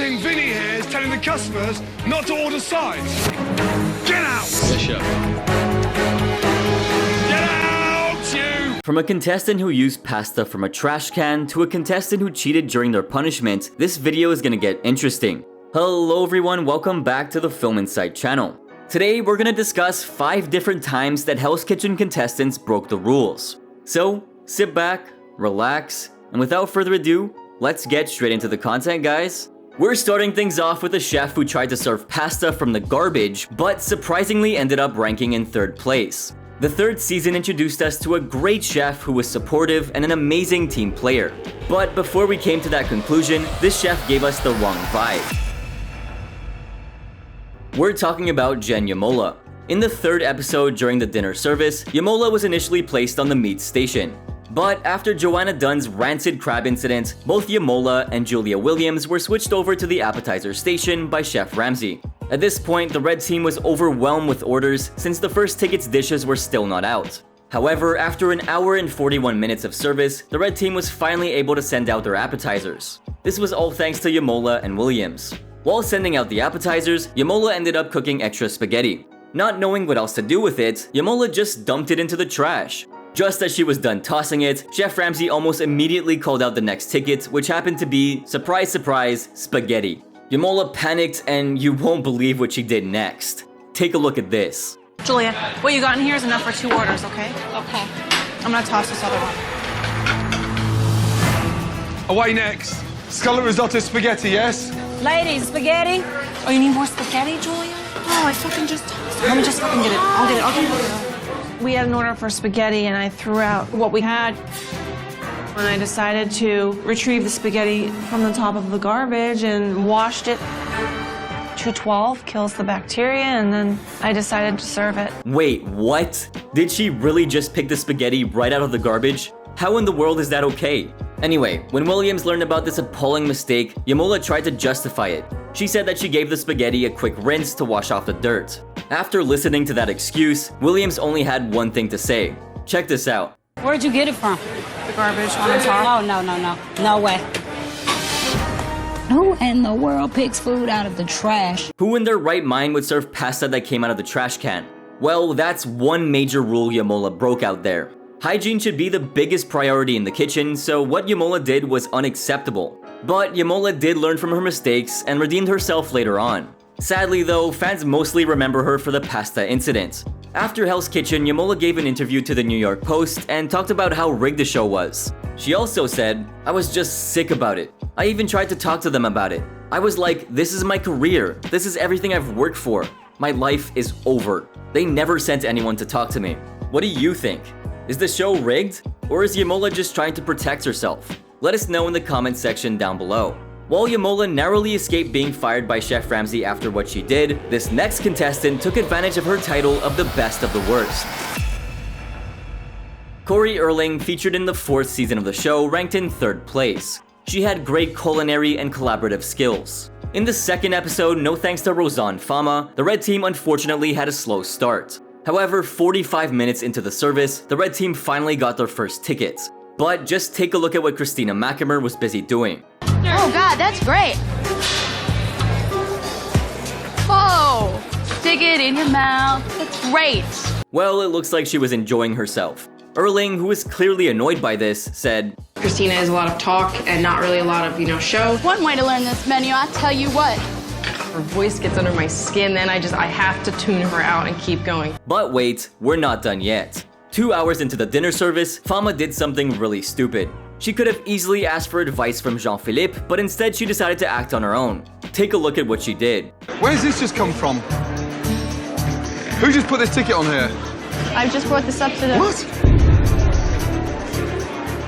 think Vinny here is telling the customers not to order sides? Get out! Yes, chef. Get out, you! From a contestant who used pasta from a trash can to a contestant who cheated during their punishment, this video is gonna get interesting. Hello everyone, welcome back to the Film Insight channel. Today we're gonna discuss 5 different times that Hell's Kitchen contestants broke the rules. So, sit back, relax, and without further ado, let's get straight into the content, guys. We're starting things off with a chef who tried to serve pasta from the garbage, but surprisingly ended up ranking in 3rd place. The 3rd season introduced us to a great chef who was supportive and an amazing team player. But before we came to that conclusion, this chef gave us the wrong vibe. We're talking about Jen Yamola. In the 3rd episode during the dinner service, Yamola was initially placed on the meat station. But after Joanna Dunn's rancid crab incident, both Yamola and Julia Williams were switched over to the appetizer station by Chef Ramsay. At this point, the red team was overwhelmed with orders since the first ticket's dishes were still not out. However, after an hour and 41 minutes of service, the red team was finally able to send out their appetizers. This was all thanks to Yamola and Williams. While sending out the appetizers, Yamola ended up cooking extra spaghetti. Not knowing what else to do with it, Yamola just dumped it into the trash. Just as she was done tossing it, Chef Ramsay almost immediately called out the next ticket, which happened to be, surprise surprise, spaghetti. Yamola panicked and you won't believe what she did next. Take a look at this. Julia, what you got in here is enough for 2 orders, okay? Okay. I'm gonna toss this other one. Away next. Scallop risotto spaghetti, yes? Ladies, spaghetti. Oh, you need more spaghetti, Julia? Oh, I fucking just tossed it. Let me just fucking get it. I'll get it. We had an order for spaghetti and I threw out what we had. And I decided to retrieve the spaghetti from the top of the garbage and washed it. 212 kills the bacteria, and then I decided to serve it. Wait, what? Did she really just pick the spaghetti right out of the garbage? How in the world is that okay? Anyway, when Williams learned about this appalling mistake, Yamola tried to justify it. She said that she gave the spaghetti a quick rinse to wash off the dirt. After listening to that excuse, Williams only had one thing to say. Check this out. Where'd you get it from? The garbage on the top. No. No way. Who in the world picks food out of the trash? Who in their right mind would serve pasta that came out of the trash can? Well, that's one major rule Yamola broke out there. Hygiene should be the biggest priority in the kitchen, so what Yamola did was unacceptable. But Yamola did learn from her mistakes and redeemed herself later on. Sadly though, fans mostly remember her for the pasta incident. After Hell's Kitchen, Yamola gave an interview to the New York Post and talked about how rigged the show was. She also said, "I was just sick about it. I even tried to talk to them about it. I was like, this is my career. This is everything I've worked for. My life is over. They never sent anyone to talk to me." What do you think? Is the show rigged? Or is Yamola just trying to protect herself? Let us know in the comment section down below. While Yamola narrowly escaped being fired by Chef Ramsay after what she did, this next contestant took advantage of her title of the best of the worst. Corey Erling, featured in the 4th season of the show, ranked in 3rd place. She had great culinary and collaborative skills. In the 2nd episode, no thanks to Rosanne Fama, the red team unfortunately had a slow start. However, 45 minutes into the service, the red team finally got their first ticket. But just take a look at what Christina McAmer was busy doing. Oh God, that's great. Whoa, stick it in your mouth. That's great. Well, it looks like she was enjoying herself. Erling, who was clearly annoyed by this, said, Christina is a lot of talk and not really a lot of, show. One way to learn this menu, I tell you what. Her voice gets under my skin, then I have to tune her out and keep going. But wait, we're not done yet. 2 hours into the dinner service, Fama did something really stupid. She could have easily asked for advice from Jean-Philippe, but instead she decided to act on her own. Take a look at what she did. Where's this just come from? Who just put this ticket on here? I just brought this up to the... What?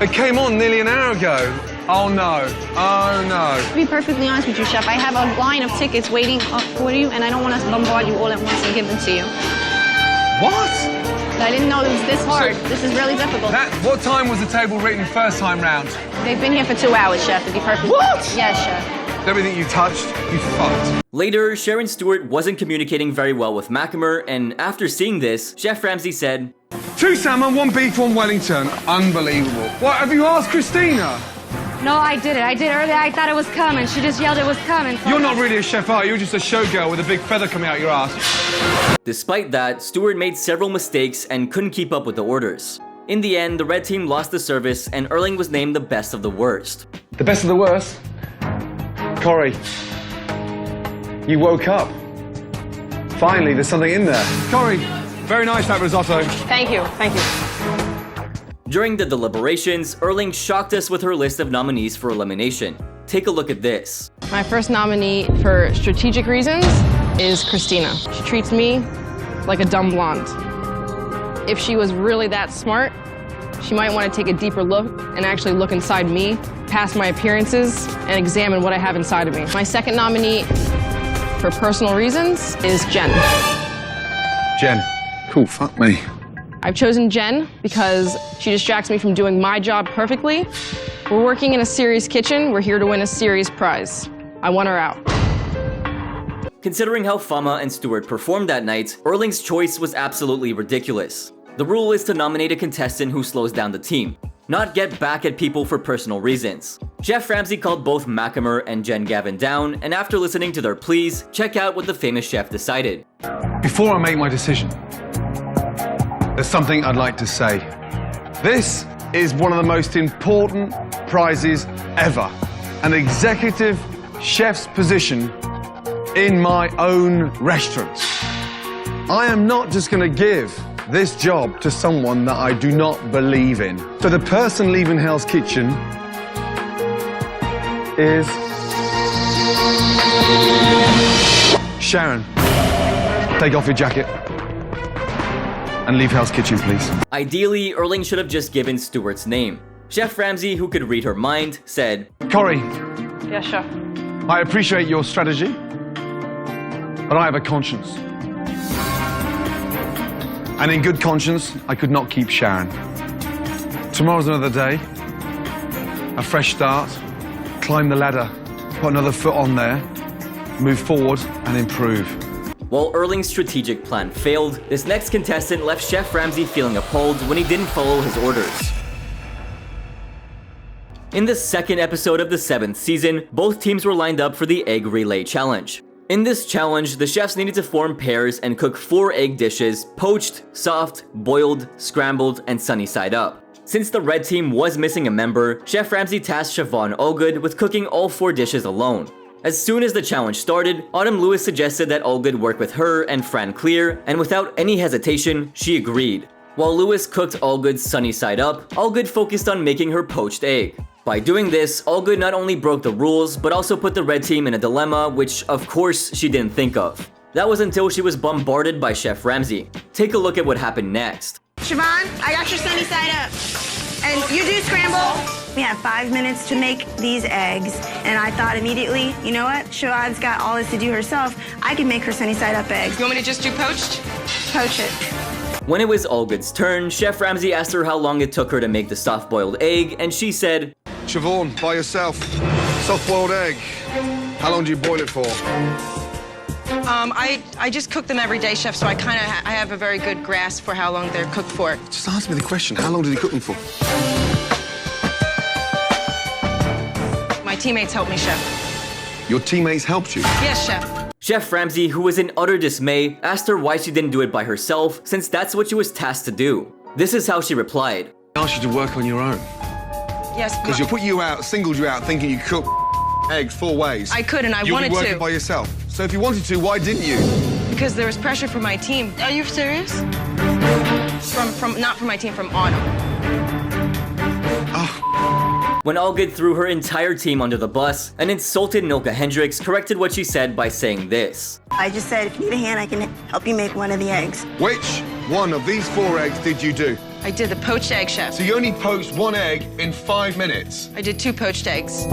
It came on nearly an hour ago. Oh no. Oh no. To be perfectly honest with you, Chef, I have a line of tickets waiting up for you, and I don't want to bombard you all at once and give them to you. What? I didn't know it was this hard. This is really difficult. What time was the table written first time round? They've been here for 2 hours, Chef, to be perfectly honest. Yes, Chef. Everything you touched, you fucked. Later, Sharon Stewart wasn't communicating very well with McAmer, and after seeing this, Chef Ramsay said, 2 salmon, 1 beef, 1 Wellington. Unbelievable. What, have you asked Christina? No, I did it. I did earlier. I thought it was coming. She just yelled it was coming. So You're not really a chef, are you? You're just a showgirl with a big feather coming out your ass. Despite that, Stewart made several mistakes and couldn't keep up with the orders. In the end, the red team lost the service and Erling was named the best of the worst. The best of the worst? Corey, you woke up. Finally, there's something in there. Corey, very nice, that risotto. Thank you, thank you. During the deliberations, Erling shocked us with her list of nominees for elimination. Take a look at this. My first nominee for strategic reasons is Christina. She treats me like a dumb blonde. If she was really that smart, she might want to take a deeper look and actually look inside me, past my appearances, and examine what I have inside of me. My second nominee for personal reasons is Jen. Jen. Cool, fuck me. I've chosen Jen because she distracts me from doing my job perfectly. We're working in a serious kitchen. We're here to win a serious prize. I want her out. Considering how Fama and Stewart performed that night, Erling's choice was absolutely ridiculous. The rule is to nominate a contestant who slows down the team, not get back at people for personal reasons. Chef Ramsay called both Macklemore and Jen Gavin down, and after listening to their pleas, check out what the famous chef decided. Before I make my decision, there's something I'd like to say. This is one of the most important prizes ever. An executive chef's position in my own restaurant. I am not just going to give this job to someone that I do not believe in. So the person leaving Hell's Kitchen is Sharon. Take off your jacket and leave Hell's Kitchen, please. Ideally, Erling should have just given Stewart's name. Chef Ramsay, who could read her mind, said, Corey, Yes, chef. I appreciate your strategy, but I have a conscience. And in good conscience, I could not keep Sharon. Tomorrow's another day, a fresh start, climb the ladder, put another foot on there, move forward and improve. While Erling's strategic plan failed, this next contestant left Chef Ramsay feeling appalled when he didn't follow his orders. In the second episode of the 7th season, both teams were lined up for the Egg Relay Challenge. In this challenge, the chefs needed to form pairs and cook 4 egg dishes: poached, soft, boiled, scrambled, and sunny side up. Since the red team was missing a member, Chef Ramsay tasked Siobhan Allgood with cooking all 4 dishes alone. As soon as the challenge started, Autumn Lewis suggested that Allgood work with her and Fran Clear, and without any hesitation, she agreed. While Lewis cooked Allgood's sunny side up, Allgood focused on making her poached egg. By doing this, Allgood not only broke the rules, but also put the red team in a dilemma, which of course she didn't think of. That was until she was bombarded by Chef Ramsay. Take a look at what happened next. Siobhan, I got your sunny side up. And you do scramble. We have 5 minutes to make these eggs. And I thought immediately, you know what? Siobhan's got all this to do herself. I can make her sunny side up eggs. You want me to just do poached? Poach it. When it was Allgood's turn, Chef Ramsay asked her how long it took her to make the soft-boiled egg, and she said, Siobhan, by yourself, soft-boiled egg. How long do you boil it for? I just cook them every day, chef, so I have a very good grasp for how long they're cooked for. Just answer me the question. How long did you cook them for? My teammates helped me, chef. Your teammates helped you? Yes, chef. Chef Ramsay, who was in utter dismay, asked her why she didn't do it by herself, since that's what she was tasked to do. This is how she replied. I asked you to work on your own. Yes, Because you put you out, singled you out, thinking you cook eggs 4 ways. I could and I You'll wanted be working to. by yourself. So if you wanted to, why didn't you? Because there was pressure from my team. Are you serious? Not from my team, from Autumn. When Allgood threw her entire team under the bus, an insulted Nilka Hendricks corrected what she said by saying this. I just said, if you need a hand, I can help you make one of the eggs. Which one of these 4 eggs did you do? I did the poached egg, chef. So you only poached 1 egg in 5 minutes? I did 2 poached eggs.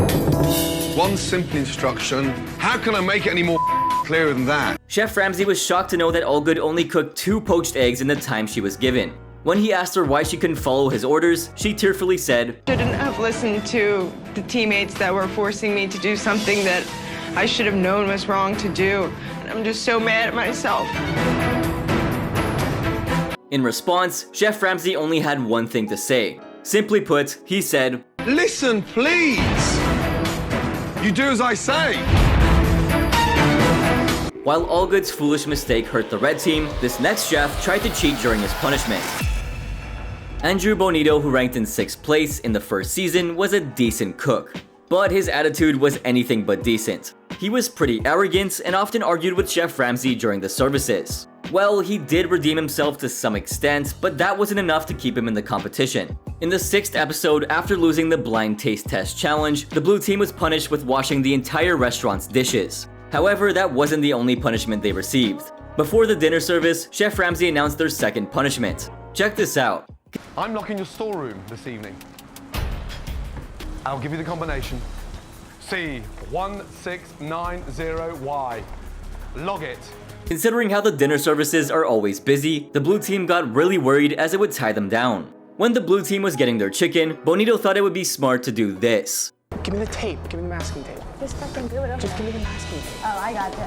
One simple instruction. How can I make it any more clearer than that? Chef Ramsay was shocked to know that Allgood only cooked 2 poached eggs in the time she was given. When he asked her why she couldn't follow his orders, she tearfully said, Shouldn't have listened to the teammates that were forcing me to do something that I should have known was wrong to do. And I'm just so mad at myself. In response, Chef Ramsay only had one thing to say. Simply put, he said, Listen, please. You do as I say. While Allgood's foolish mistake hurt the red team, this next chef tried to cheat during his punishment. Andrew Bonito, who ranked in 6th place in the first season, was a decent cook, but his attitude was anything but decent. He was pretty arrogant and often argued with Chef Ramsay during the services. Well, he did redeem himself to some extent, but that wasn't enough to keep him in the competition. In the 6th episode, after losing the blind taste test challenge, the blue team was punished with washing the entire restaurant's dishes. However, that wasn't the only punishment they received. Before the dinner service, Chef Ramsay announced their second punishment. Check this out. I'm locking your storeroom this evening. I'll give you the combination. C1690Y. Log it. Considering how the dinner services are always busy, the blue team got really worried as it would tie them down. When the blue team was getting their chicken, Bonito thought it would be smart to do this. Give me the tape. Give me the masking tape. Just fucking do it. Just give me the masking tape. Oh, I got you.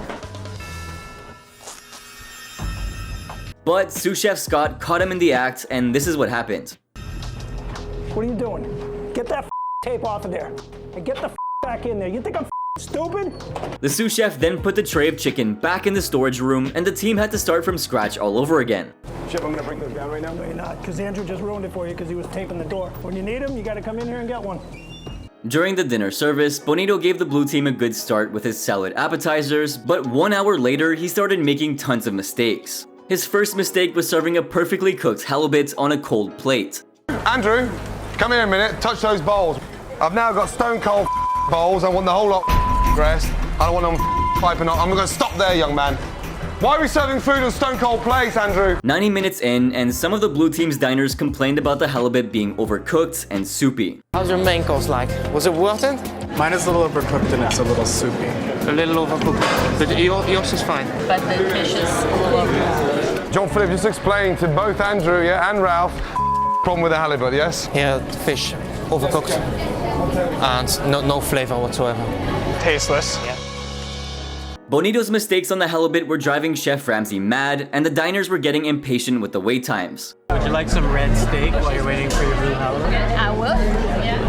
But sous chef Scott caught him in the act, and this is what happened. What are you doing? Get that tape off of there. And get the back in there. You think I'm stupid? The sous chef then put the tray of chicken back in the storage room, and the team had to start from scratch all over again. Chef, I'm gonna break those down right now. No, you're not, because Andrew just ruined it for you because he was taping the door. When you need him, you gotta come in here and get one. During the dinner service, Bonito gave the blue team a good start with his salad appetizers, but 1 hour later, he started making tons of mistakes. His first mistake was serving a perfectly cooked halibut on a cold plate. Andrew, come here a minute, touch those bowls. I've now got stone cold bowls. I want the whole lot dressed. I don't want them piping on. I'm gonna stop there, young man. Why are we serving food on stone cold plates, Andrew? 90 minutes in, and some of the blue team's diners complained about the halibut being overcooked and soupy. How's your main course like? Was it worth it? Mine is a little overcooked and it's a little soupy. A little overcooked. But yours is fine. But the fish is a little overcooked. John Philip, just explain to both Andrew and Ralph problem with the halibut, yes? Yeah, the fish overcooked. And no flavor whatsoever. Tasteless. Yeah. Bonito's mistakes on the halibut were driving Chef Ramsay mad, and the diners were getting impatient with the wait times. Would you like some red steak while you're waiting for your blue halibut? I will. Yeah.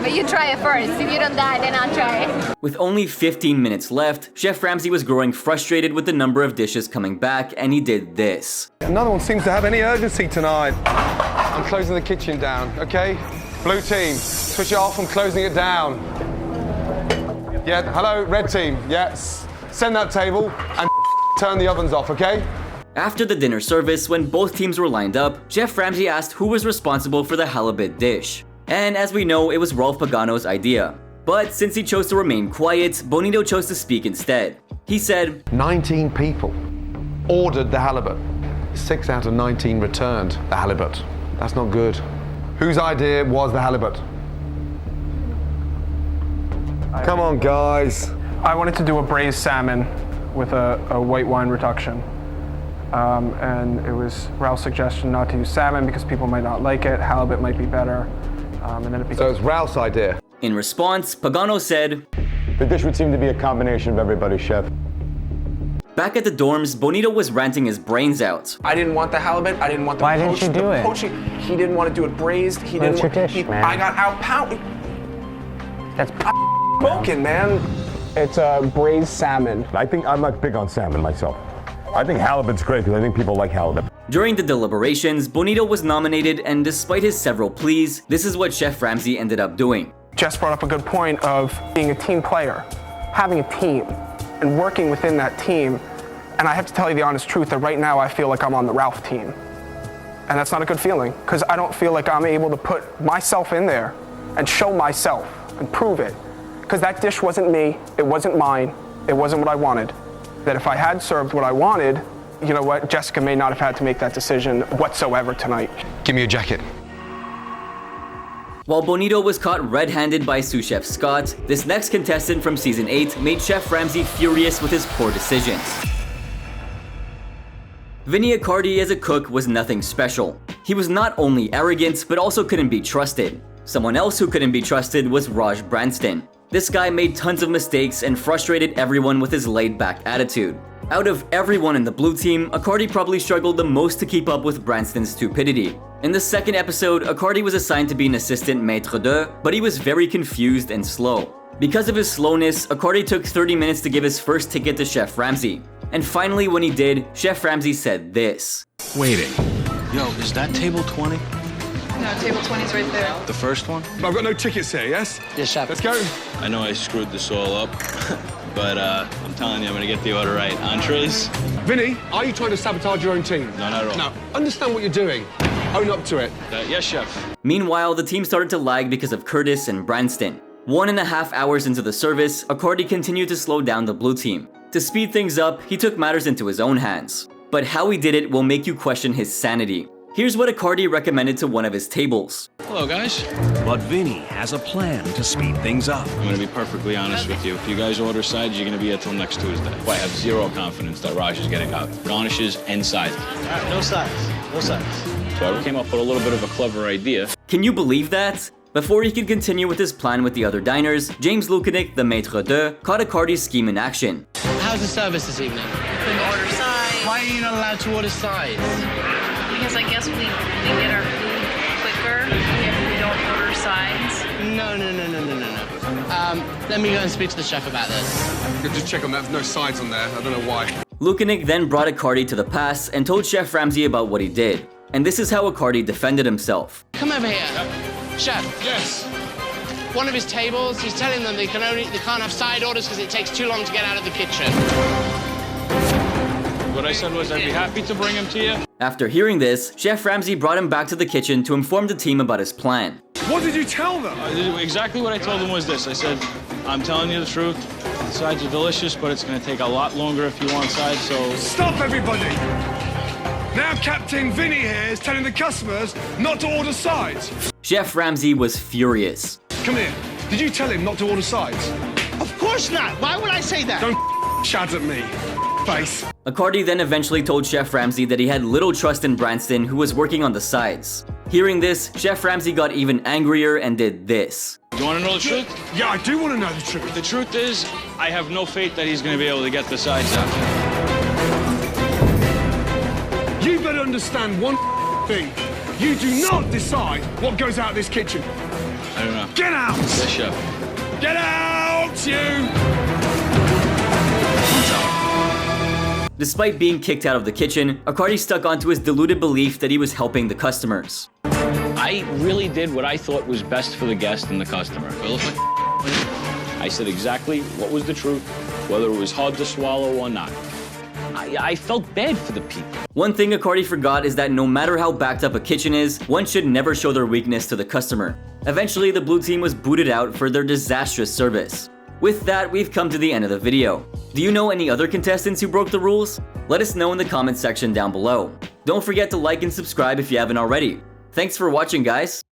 But you try it first. If you don't die, then I'll try it. With only 15 minutes left, Chef Ramsay was growing frustrated with the number of dishes coming back, and he did this. None one seems to have any urgency tonight. I'm closing the kitchen down, okay? Blue team, switch it off, I'm closing it down. Yeah, hello, red team, yes. Send that table and turn the ovens off, okay? After the dinner service, when both teams were lined up, Chef Ramsay asked who was responsible for the halibut dish. And as we know, it was Rolf Pagano's idea. But since he chose to remain quiet, Bonito chose to speak instead. He said, 19 people ordered the halibut. 6 out of 19 returned the halibut. That's not good. Whose idea was the halibut? Come on, guys. I wanted to do a braised salmon with a white wine reduction. And it was Ralph's suggestion not to use salmon because people might not like it. Halibut might be better. And then it became... So it's Ralph's idea. In response, Pagano said, The dish would seem to be a combination of everybody, chef. Back at the dorms, Bonito was ranting his brains out. I didn't want the halibut. I didn't want the Why didn't you do it? poaching. He didn't want to do it braised. He That's didn't your want, dish, man. I got out-pounded. That's Broken, man. It's a braised salmon. I think I'm not big on salmon myself. I think halibut's great because I think people like halibut. During the deliberations, Bonito was nominated, and despite his several pleas, this is what Chef Ramsay ended up doing. Jess brought up a good point of being a team player, having a team, and working within that team. And I have to tell you the honest truth that right now I feel like I'm on the Ralph team. And that's not a good feeling, because I don't feel like I'm able to put myself in there and show myself and prove it. Because that dish wasn't me, it wasn't mine, it wasn't what I wanted. That if I had served what I wanted, you know what, Jessica may not have had to make that decision whatsoever tonight. Give me a jacket. While Bonito was caught red-handed by sous chef Scott, this next contestant from season 8 made Chef Ramsay furious with his poor decisions. Vinny Accardi as a cook was nothing special. He was not only arrogant, but also couldn't be trusted. Someone else who couldn't be trusted was Raj Branston. This guy made tons of mistakes and frustrated everyone with his laid-back attitude. Out of everyone in the blue team, Accardi probably struggled the most to keep up with Branston's stupidity. In the second episode, Akardi was assigned to be an assistant maître d', but he was very confused and slow. Because of his slowness, Akardi took 30 minutes to give his first ticket to Chef Ramsay. And finally, when he did, Chef Ramsay said this. Waiting. Yo, is that table 20? No, table 20's right there. The first one? I've got no tickets here, yes? Yes, chef. Let's go. I know I screwed this all up, but I'm telling you, I'm gonna get the order right. Entrees? Vinny, are you trying to sabotage your own team? No, not at all. No, understand what you're doing. Own up to it. Yes, chef. Meanwhile, the team started to lag because of Curtis and Branston. 1.5 hours into the service, Akardi continued to slow down the blue team. To speed things up, he took matters into his own hands. But how he did it will make you question his sanity. Here's what Akardi recommended to one of his tables. Hello, guys. But Vinny has a plan to speed things up. I'm gonna be perfectly honest with you. If you guys order sides, you're gonna be here till next Tuesday. I have zero confidence that Raj is getting out garnishes and sides. No sides. No sides. So I came up with a little bit of a clever idea. Can you believe that? Before he could continue with his plan with the other diners, James Lukanik, the maître d', caught Akardi's scheme in action. How's the service this evening? Couldn't order sides. Why are you not allowed to order sides? Because I guess we get our food quicker if we don't order sides. No. Let me go and speak to the chef about this. Just check on that. There's no sides on there. I don't know why. Lukanik then brought Akardi to the pass and told Chef Ramsay about what he did. And this is how Akardi defended himself. Come over here. Chef. Yes. One of his tables, he's telling them they can't have side orders because it takes too long to get out of the kitchen. What I said was I'd be happy to bring him to you. After hearing this, Chef Ramsay brought him back to the kitchen to inform the team about his plan. What did you tell them? Exactly what I told them was this. I said, I'm telling you the truth. The sides are delicious, but it's gonna take a lot longer if you want sides, so... Stop, everybody! Now Captain Vinny here is telling the customers not to order sides. Chef Ramsay was furious. Come here. Did you tell him not to order sides? Of course not. Why would I say that? Don't shout at me. Face. Akardi then eventually told Chef Ramsay that he had little trust in Branston, who was working on the sides. Hearing this, Chef Ramsay got even angrier and did this. You want to know the truth? Yeah, I do want to know the truth. The truth is, I have no faith that he's going to be able to get the sides out. You better understand one thing. You do not decide what goes out of this kitchen. I don't know. Get out! Yes, chef. Get out, you! Despite being kicked out of the kitchen, Akardi stuck onto his deluded belief that he was helping the customers. I really did what I thought was best for the guest and the customer. I said exactly what was the truth, whether it was hard to swallow or not. I felt bad for the people. One thing Akardi forgot is that no matter how backed up a kitchen is, one should never show their weakness to the customer. Eventually, the blue team was booted out for their disastrous service. With that, we've come to the end of the video. Do you know any other contestants who broke the rules? Let us know in the comments section down below. Don't forget to like and subscribe if you haven't already. Thanks for watching, guys.